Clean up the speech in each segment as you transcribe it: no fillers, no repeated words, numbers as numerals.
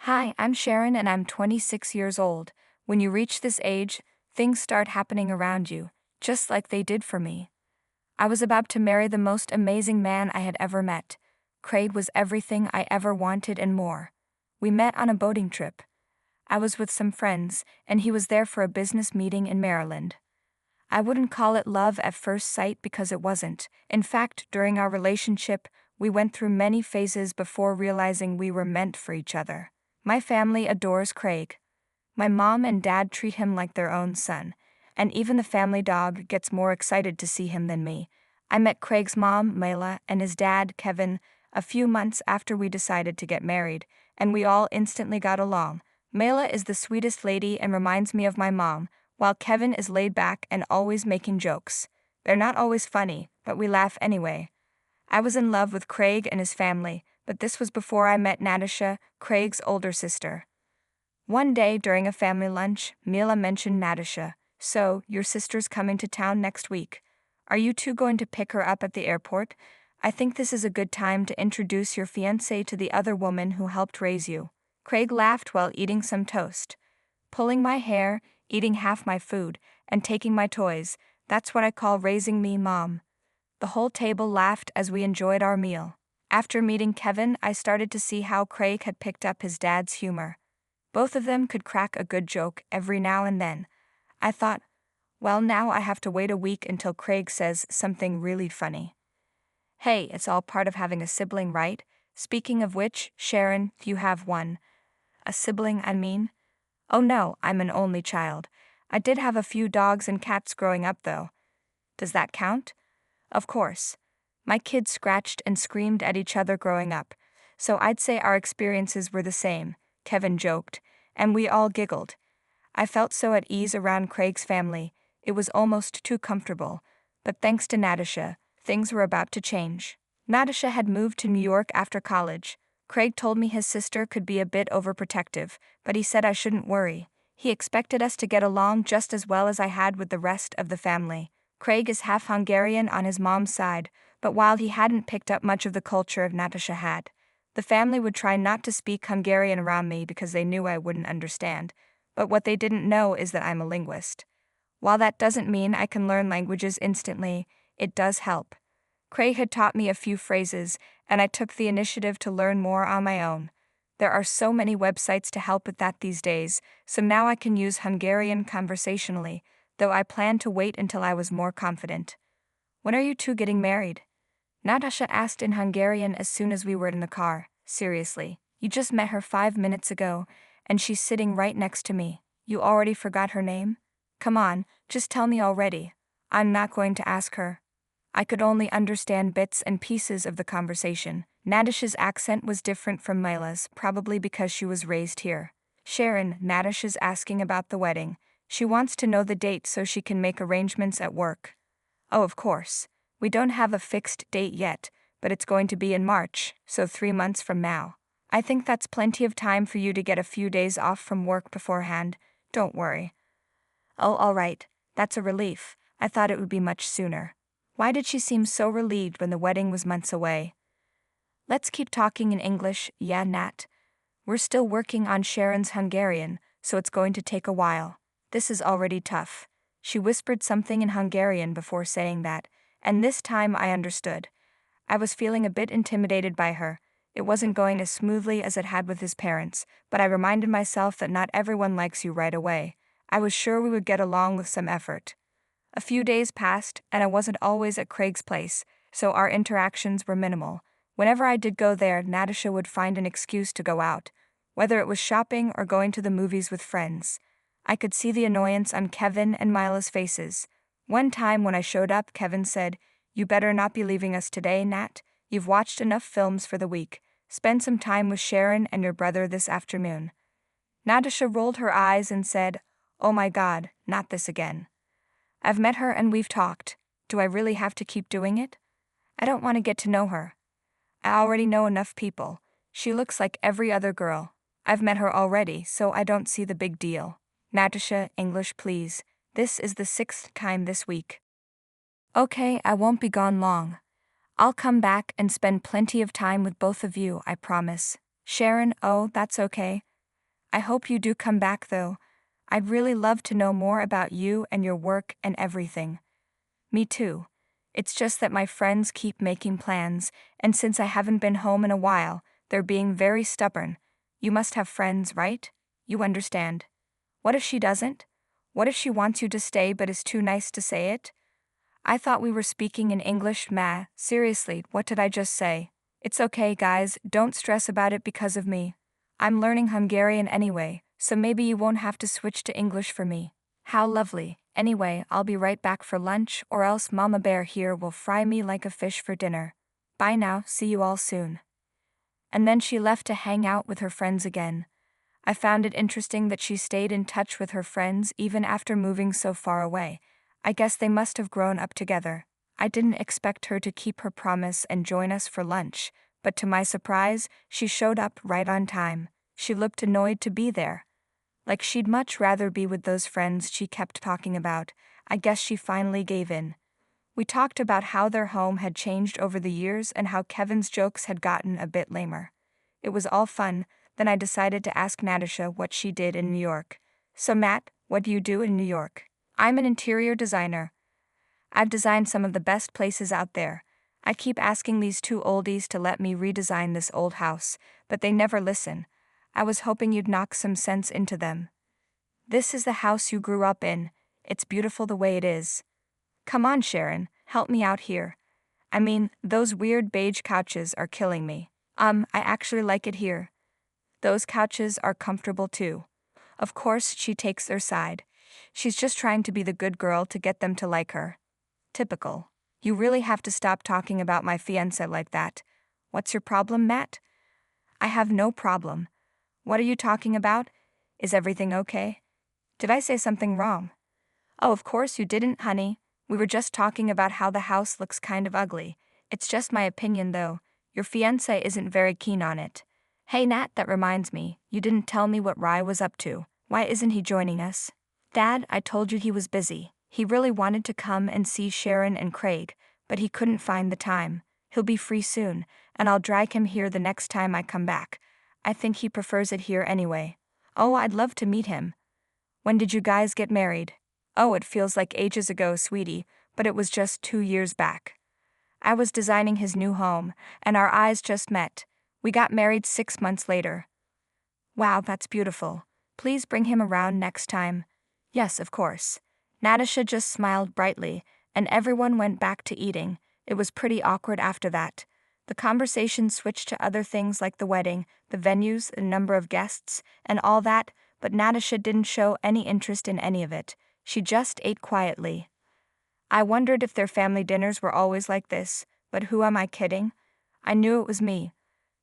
Hi, I'm Sharon and I'm 26 years old. When you reach this age, things start happening around you, just like they did for me. I was about to marry the most amazing man I had ever met. Craig was everything I ever wanted and more. We met on a boating trip. I was with some friends, and he was there for a business meeting in Maryland. I wouldn't call it love at first sight because it wasn't. In fact, during our relationship, we went through many phases before realizing we were meant for each other. My family adores Craig. My mom and dad treat him like their own son, and even the family dog gets more excited to see him than me. I met Craig's mom, Mayla, and his dad, Kevin, a few months after we decided to get married, and we all instantly got along. Mayla is the sweetest lady and reminds me of my mom, while Kevin is laid back and always making jokes. They're not always funny, but we laugh anyway. I was in love with Craig and his family, but this was before I met Natasha, Craig's older sister. One day during a family lunch, Mila mentioned Natasha. "So, your sister's coming to town next week. Are you two going to pick her up at the airport? I think this is a good time to introduce your fiancé to the other woman who helped raise you." Craig laughed while eating some toast. "Pulling my hair, eating half my food, and taking my toys, that's what I call raising me, Mom." The whole table laughed as we enjoyed our meal. After meeting Kevin, I started to see how Craig had picked up his dad's humor. Both of them could crack a good joke every now and then. I thought, well, now I have to wait a week until Craig says something really funny. Hey, it's all part of having a sibling, right? Speaking of which, Sharon, you have one. A sibling, I mean? Oh no, I'm an only child. I did have a few dogs and cats growing up, though. Does that count? Of course. My kids scratched and screamed at each other growing up, so I'd say our experiences were the same, Kevin joked, and we all giggled. I felt so at ease around Craig's family, it was almost too comfortable, but thanks to Natasha, things were about to change. Natasha had moved to New York after college. Craig told me his sister could be a bit overprotective, but he said I shouldn't worry. He expected us to get along just as well as I had with the rest of the family. Craig is half Hungarian on his mom's side, but while he hadn't picked up much of the culture Natasha had, the family would try not to speak Hungarian around me because they knew I wouldn't understand. But what they didn't know is that I'm a linguist. While that doesn't mean I can learn languages instantly, it does help. Craig had taught me a few phrases, and I took the initiative to learn more on my own. There are so many websites to help with that these days, so now I can use Hungarian conversationally, though I plan to wait until I was more confident. When are you two getting married? Natasha asked in Hungarian as soon as we were in the car. Seriously, you just met her 5 minutes ago, and she's sitting right next to me. You already forgot her name? Come on, just tell me already. I'm not going to ask her. I could only understand bits and pieces of the conversation. Natasha's accent was different from Mila's, probably because she was raised here. Sharon, Natasha's asking about the wedding. She wants to know the date so she can make arrangements at work. Oh, of course. We don't have a fixed date yet, but it's going to be in March, so 3 months from now. I think that's plenty of time for you to get a few days off from work beforehand. Don't worry. Oh, all right. That's a relief. I thought it would be much sooner. Why did she seem so relieved when the wedding was months away? Let's keep talking in English, yeah, Nat. We're still working on Sharon's Hungarian, so it's going to take a while. This is already tough. She whispered something in Hungarian before saying that, and this time I understood. I was feeling a bit intimidated by her. It wasn't going as smoothly as it had with his parents, but I reminded myself that not everyone likes you right away. I was sure we would get along with some effort. A few days passed, and I wasn't always at Craig's place, so our interactions were minimal. Whenever I did go there, Natasha would find an excuse to go out, whether it was shopping or going to the movies with friends. I could see the annoyance on Kevin and Mila's faces. One time when I showed up, Kevin said, "You better not be leaving us today, Nat. You've watched enough films for the week. Spend some time with Sharon and your brother this afternoon." Natasha rolled her eyes and said, "Oh my God, not this again. I've met her and we've talked. Do I really have to keep doing it? I don't want to get to know her. I already know enough people. She looks like every other girl. I've met her already, so I don't see the big deal. Natasha, English please. This is the 6th time this week." Okay, I won't be gone long. I'll come back and spend plenty of time with both of you, I promise. Sharon, oh, that's okay. I hope you do come back though. I'd really love to know more about you and your work and everything. Me too. It's just that my friends keep making plans, and since I haven't been home in a while, they're being very stubborn. You must have friends, right? You understand. What if she doesn't? What if she wants you to stay but is too nice to say it? I thought we were speaking in English, ma. Seriously, what did I just say? It's okay, guys, don't stress about it because of me. I'm learning Hungarian anyway, so maybe you won't have to switch to English for me. How lovely. Anyway, I'll be right back for lunch, or else Mama Bear here will fry me like a fish for dinner. Bye now, see you all soon. And then she left to hang out with her friends again. I found it interesting that she stayed in touch with her friends even after moving so far away. I guess they must have grown up together. I didn't expect her to keep her promise and join us for lunch, but to my surprise, she showed up right on time. She looked annoyed to be there. Like she'd much rather be with those friends she kept talking about. I guess she finally gave in. We talked about how their home had changed over the years and how Kevin's jokes had gotten a bit lamer. It was all fun. Then I decided to ask Natasha what she did in New York. So Matt, what do you do in New York? I'm an interior designer. I've designed some of the best places out there. I keep asking these two oldies to let me redesign this old house, but they never listen. I was hoping you'd knock some sense into them. This is the house you grew up in. It's beautiful the way it is. Come on, Sharon, help me out here. I mean, those weird beige couches are killing me. I actually like it here. Those couches are comfortable too. Of course, she takes their side. She's just trying to be the good girl to get them to like her. Typical. You really have to stop talking about my fiancé like that. What's your problem, Matt? I have no problem. What are you talking about? Is everything okay? Did I say something wrong? Oh, of course you didn't, honey. We were just talking about how the house looks kind of ugly. It's just my opinion, though. Your fiancé isn't very keen on it. Hey Nat, that reminds me, you didn't tell me what Rye was up to. Why isn't he joining us? Dad, I told you he was busy. He really wanted to come and see Sharon and Craig, but he couldn't find the time. He'll be free soon, and I'll drag him here the next time I come back. I think he prefers it here anyway. Oh, I'd love to meet him. When did you guys get married? Oh, it feels like ages ago, sweetie, but it was just 2 years back. I was designing his new home, and our eyes just met. We got married 6 months later. Wow, that's beautiful. Please bring him around next time. Yes, of course. Natasha just smiled brightly, and everyone went back to eating. It was pretty awkward after that. The conversation switched to other things like the wedding, the venues, the number of guests, and all that, but Natasha didn't show any interest in any of it. She just ate quietly. I wondered if their family dinners were always like this, but who am I kidding? I knew it was me.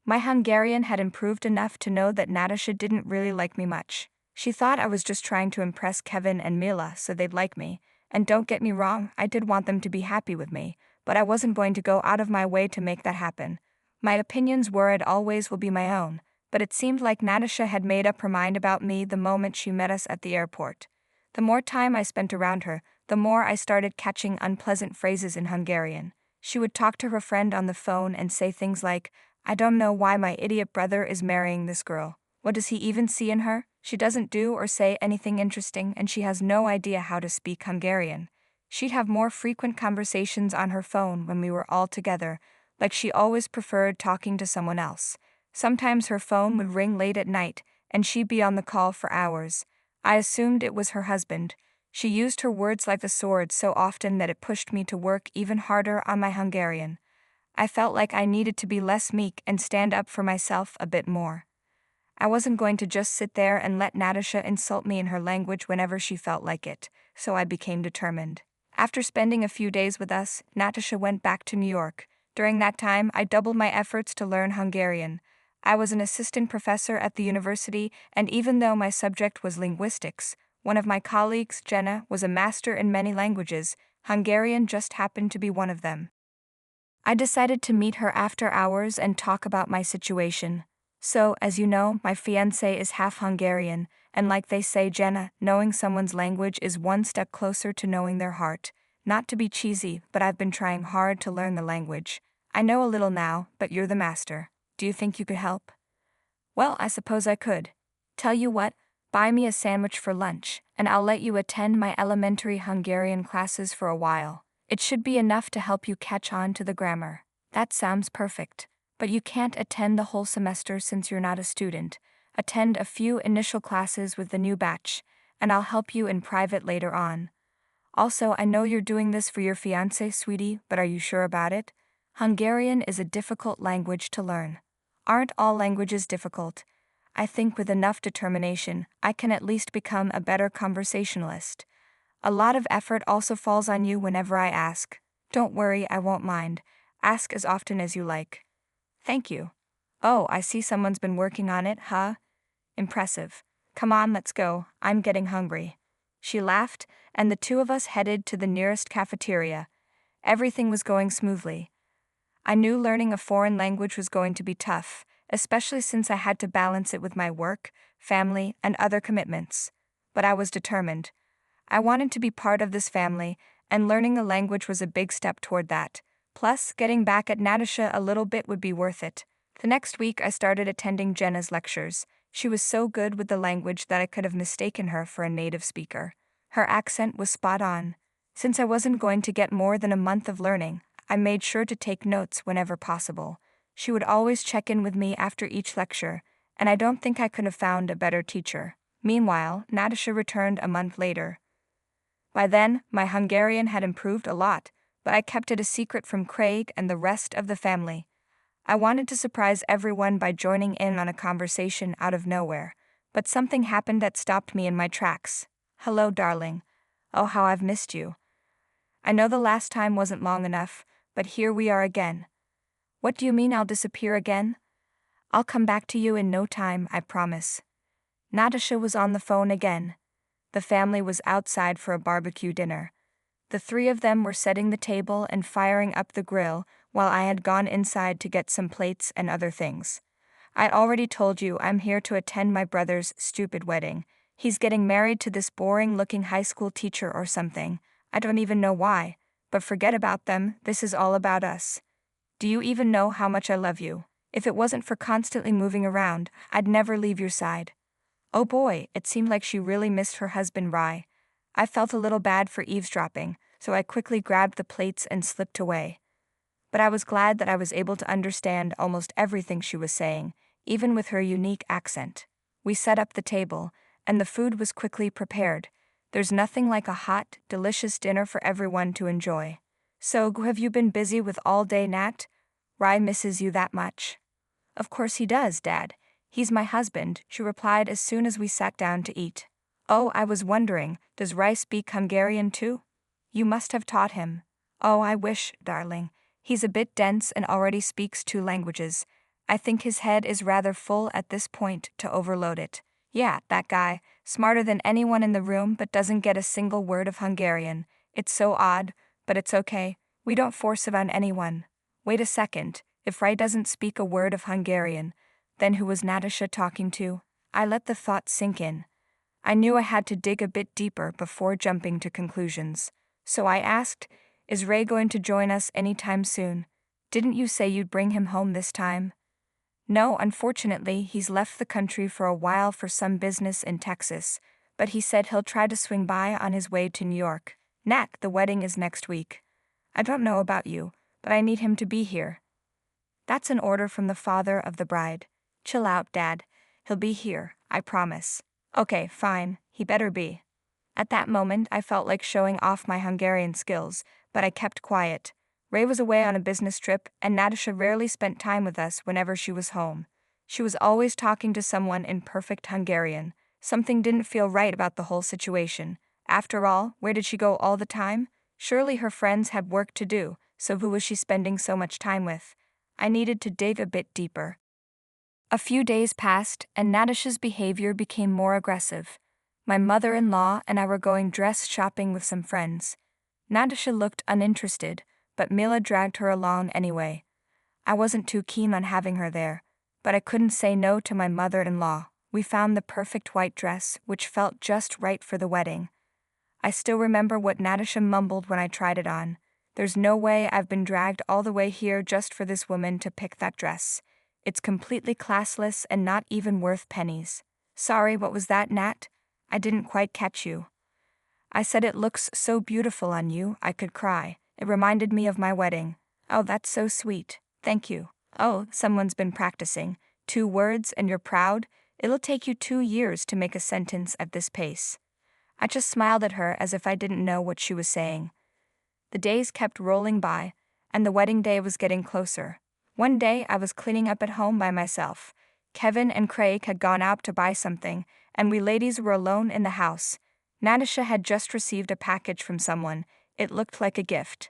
My Hungarian had improved enough to know that Natasha didn't really like me much. She thought I was just trying to impress Kevin and Mila so they'd like me, and don't get me wrong, I did want them to be happy with me, but I wasn't going to go out of my way to make that happen. My opinions were and always will be my own, but it seemed like Natasha had made up her mind about me the moment she met us at the airport. The more time I spent around her, the more I started catching unpleasant phrases in Hungarian. She would talk to her friend on the phone and say things like, I don't know why my idiot brother is marrying this girl. What does he even see in her? She doesn't do or say anything interesting, and she has no idea how to speak Hungarian. She'd have more frequent conversations on her phone when we were all together, like she always preferred talking to someone else. Sometimes her phone would ring late at night, and she'd be on the call for hours. I assumed it was her husband. She used her words like a sword so often that it pushed me to work even harder on my Hungarian. I felt like I needed to be less meek and stand up for myself a bit more. I wasn't going to just sit there and let Natasha insult me in her language whenever she felt like it, so I became determined. After spending a few days with us, Natasha went back to New York. During that time, I doubled my efforts to learn Hungarian. I was an assistant professor at the university, and even though my subject was linguistics, one of my colleagues, Jenna, was a master in many languages. Hungarian just happened to be one of them. I decided to meet her after hours and talk about my situation. So, as you know, my fiancé is half Hungarian, and like they say, Jenna, knowing someone's language is one step closer to knowing their heart. Not to be cheesy, but I've been trying hard to learn the language. I know a little now, but you're the master. Do you think you could help? Well, I suppose I could. Tell you what, buy me a sandwich for lunch, and I'll let you attend my elementary Hungarian classes for a while. It should be enough to help you catch on to the grammar. That sounds perfect. But you can't attend the whole semester since you're not a student. Attend a few initial classes with the new batch, and I'll help you in private later on. Also, I know you're doing this for your fiancé, sweetie, but are you sure about it? Hungarian is a difficult language to learn. Aren't all languages difficult? I think with enough determination, I can at least become a better conversationalist. A lot of effort also falls on you whenever I ask. Don't worry, I won't mind. Ask as often as you like. Thank you. Oh, I see someone's been working on it, huh? Impressive. Come on, let's go. I'm getting hungry. She laughed, and the two of us headed to the nearest cafeteria. Everything was going smoothly. I knew learning a foreign language was going to be tough, especially since I had to balance it with my work, family, and other commitments. But I was determined. I wanted to be part of this family, and learning the language was a big step toward that. Plus, getting back at Natasha a little bit would be worth it. The next week I started attending Jenna's lectures. She was so good with the language that I could have mistaken her for a native speaker. Her accent was spot on. Since I wasn't going to get more than a month of learning, I made sure to take notes whenever possible. She would always check in with me after each lecture, and I don't think I could have found a better teacher. Meanwhile, Natasha returned a month later. By then, my Hungarian had improved a lot, but I kept it a secret from Craig and the rest of the family. I wanted to surprise everyone by joining in on a conversation out of nowhere, but something happened that stopped me in my tracks. Hello, darling. Oh, how I've missed you. I know the last time wasn't long enough, but here we are again. What do you mean I'll disappear again? I'll come back to you in no time, I promise. Natasha was on the phone again. The family was outside for a barbecue dinner. The three of them were setting the table and firing up the grill, while I had gone inside to get some plates and other things. I'd already told you I'm here to attend my brother's stupid wedding. He's getting married to this boring-looking high school teacher or something. I don't even know why. But forget about them, this is all about us. Do you even know how much I love you? If it wasn't for constantly moving around, I'd never leave your side. Oh boy, it seemed like she really missed her husband Rye. I felt a little bad for eavesdropping, so I quickly grabbed the plates and slipped away. But I was glad that I was able to understand almost everything she was saying, even with her unique accent. We set up the table, and the food was quickly prepared. There's nothing like a hot, delicious dinner for everyone to enjoy. So, have you been busy with all day, Nat? Rye misses you that much? Of course he does, Dad. He's my husband, she replied as soon as we sat down to eat. Oh, I was wondering, does Rye speak Hungarian too? You must have taught him. Oh, I wish, darling. He's a bit dense and already speaks 2 languages. I think his head is rather full at this point to overload it. Yeah, that guy, smarter than anyone in the room but doesn't get a single word of Hungarian. It's so odd, but it's okay. We don't force it on anyone. Wait a second, if Rye doesn't speak a word of Hungarian, then who was Natasha talking to? I let the thought sink in. I knew I had to dig a bit deeper before jumping to conclusions. So I asked, is Ray going to join us anytime soon? Didn't you say you'd bring him home this time? No, unfortunately, he's left the country for a while for some business in Texas, but he said he'll try to swing by on his way to New York. Nat, the wedding is next week. I don't know about you, but I need him to be here. That's an order from the father of the bride. Chill out, Dad. He'll be here, I promise. Okay, fine, he better be. At that moment, I felt like showing off my Hungarian skills, but I kept quiet. Ray was away on a business trip, and Natasha rarely spent time with us whenever she was home. She was always talking to someone in perfect Hungarian. Something didn't feel right about the whole situation. After all, where did she go all the time? Surely her friends had work to do, so who was she spending so much time with? I needed to dig a bit deeper. A few days passed, and Natasha's behavior became more aggressive. My mother-in-law and I were going dress shopping with some friends. Natasha looked uninterested, but Mila dragged her along anyway. I wasn't too keen on having her there, but I couldn't say no to my mother-in-law. We found the perfect white dress, which felt just right for the wedding. I still remember what Natasha mumbled when I tried it on. There's no way I've been dragged all the way here just for this woman to pick that dress. It's completely classless and not even worth pennies. Sorry, what was that, Nat? I didn't quite catch you. I said it looks so beautiful on you, I could cry. It reminded me of my wedding. Oh, that's so sweet. Thank you. Oh, someone's been practicing. 2 words and you're proud? It'll take you 2 years to make a sentence at this pace. I just smiled at her as if I didn't know what she was saying. The days kept rolling by, and the wedding day was getting closer. One day I was cleaning up at home by myself. Kevin and Craig had gone out to buy something, and we ladies were alone in the house. Natasha had just received a package from someone. It looked like a gift.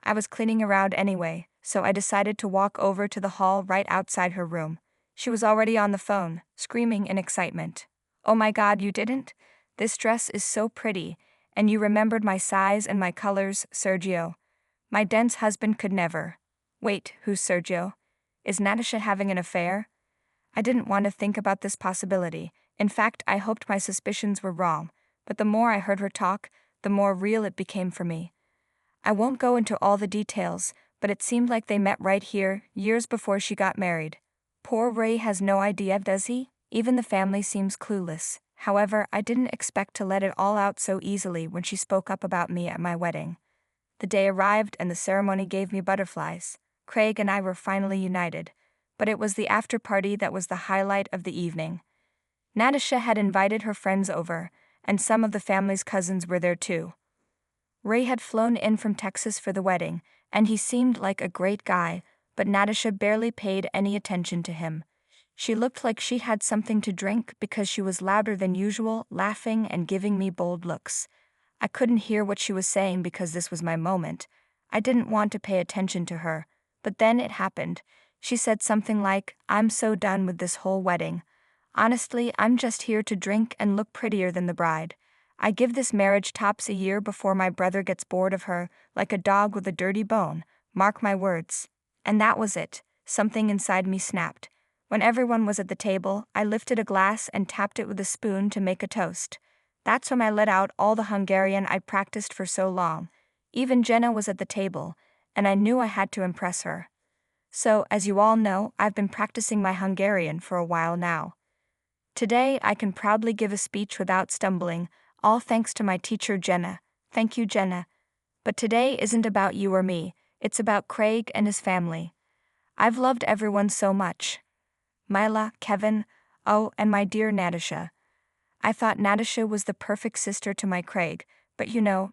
I was cleaning around anyway, so I decided to walk over to the hall right outside her room. She was already on the phone, screaming in excitement. Oh my God, you didn't? This dress is so pretty, and you remembered my size and my colors, Sergio. My dense husband could never. Wait, who's Sergio? Is Natasha having an affair? I didn't want to think about this possibility. In fact, I hoped my suspicions were wrong, but the more I heard her talk, the more real it became for me. I won't go into all the details, but it seemed like they met right here, years before she got married. Poor Ray has no idea, does he? Even the family seems clueless. However, I didn't expect to let it all out so easily when she spoke up about me at my wedding. The day arrived and the ceremony gave me butterflies. Craig and I were finally united, but it was the after party that was the highlight of the evening. Natasha had invited her friends over, and some of the family's cousins were there too. Ray had flown in from Texas for the wedding, and he seemed like a great guy, but Natasha barely paid any attention to him. She looked like she had something to drink because she was louder than usual, laughing and giving me bold looks. I couldn't hear what she was saying because this was my moment. I didn't want to pay attention to her, but then it happened. She said something like, "I'm so done with this whole wedding. Honestly, I'm just here to drink and look prettier than the bride. I give this marriage tops a year before my brother gets bored of her, like a dog with a dirty bone. Mark my words." And that was it. Something inside me snapped. When everyone was at the table, I lifted a glass and tapped it with a spoon to make a toast. That's when I let out all the Hungarian I practiced for so long. Even Jenna was at the table, and I knew I had to impress her. So, as you all know, I've been practicing my Hungarian for a while now. Today, I can proudly give a speech without stumbling, all thanks to my teacher Jenna. Thank you, Jenna. But today isn't about you or me, it's about Craig and his family. I've loved everyone so much. Mila, Kevin, oh, and my dear Natasha. I thought Natasha was the perfect sister to my Craig, but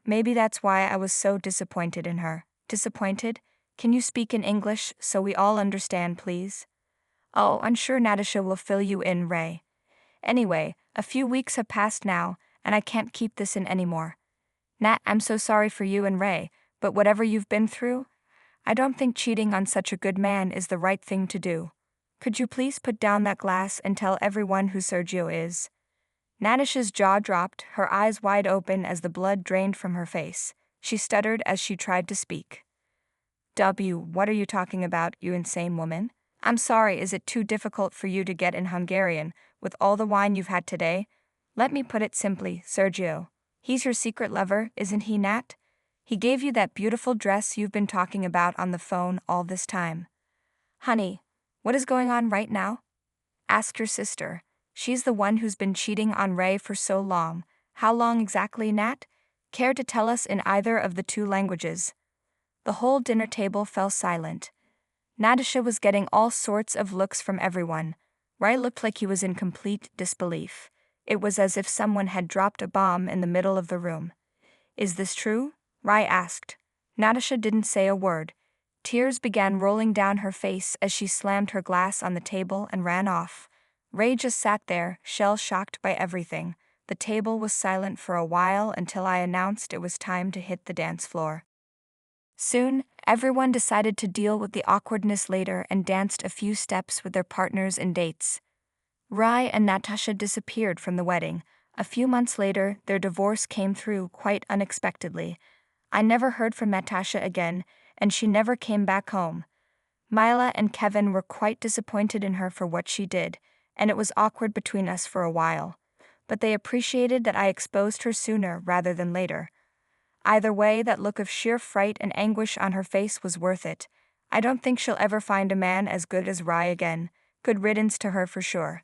maybe that's why I was so disappointed in her. Disappointed? Can you speak in English so we all understand, please? Oh, I'm sure Natasha will fill you in, Ray. Anyway, a few weeks have passed now, and I can't keep this in anymore. Nat, I'm so sorry for you and Ray, but whatever you've been through, I don't think cheating on such a good man is the right thing to do. Could you please put down that glass and tell everyone who Sergio is? Natasha's jaw dropped, her eyes wide open as the blood drained from her face. She stuttered as she tried to speak. What are you talking about, you insane woman? I'm sorry, is it too difficult for you to get in Hungarian, with all the wine you've had today? Let me put it simply, Sergio. He's your secret lover, isn't he, Nat? He gave you that beautiful dress you've been talking about on the phone all this time. Honey, what is going on right now? Ask your sister. She's the one who's been cheating on Ray for so long. How long exactly, Nat? Care to tell us in either of the 2 languages? The whole dinner table fell silent. Natasha was getting all sorts of looks from everyone. Ray looked like he was in complete disbelief. It was as if someone had dropped a bomb in the middle of the room. Is this true? Ray asked. Natasha didn't say a word. Tears began rolling down her face as she slammed her glass on the table and ran off. Ray just sat there, shell-shocked by everything. The table was silent for a while until I announced it was time to hit the dance floor. Soon, everyone decided to deal with the awkwardness later and danced a few steps with their partners and dates. Ray and Natasha disappeared from the wedding. A few months later, their divorce came through quite unexpectedly. I never heard from Natasha again, and she never came back home. Mila and Kevin were quite disappointed in her for what she did, and it was awkward between us for a while. But they appreciated that I exposed her sooner rather than later. Either way, that look of sheer fright and anguish on her face was worth it. I don't think she'll ever find a man as good as Ray again. Good riddance to her for sure.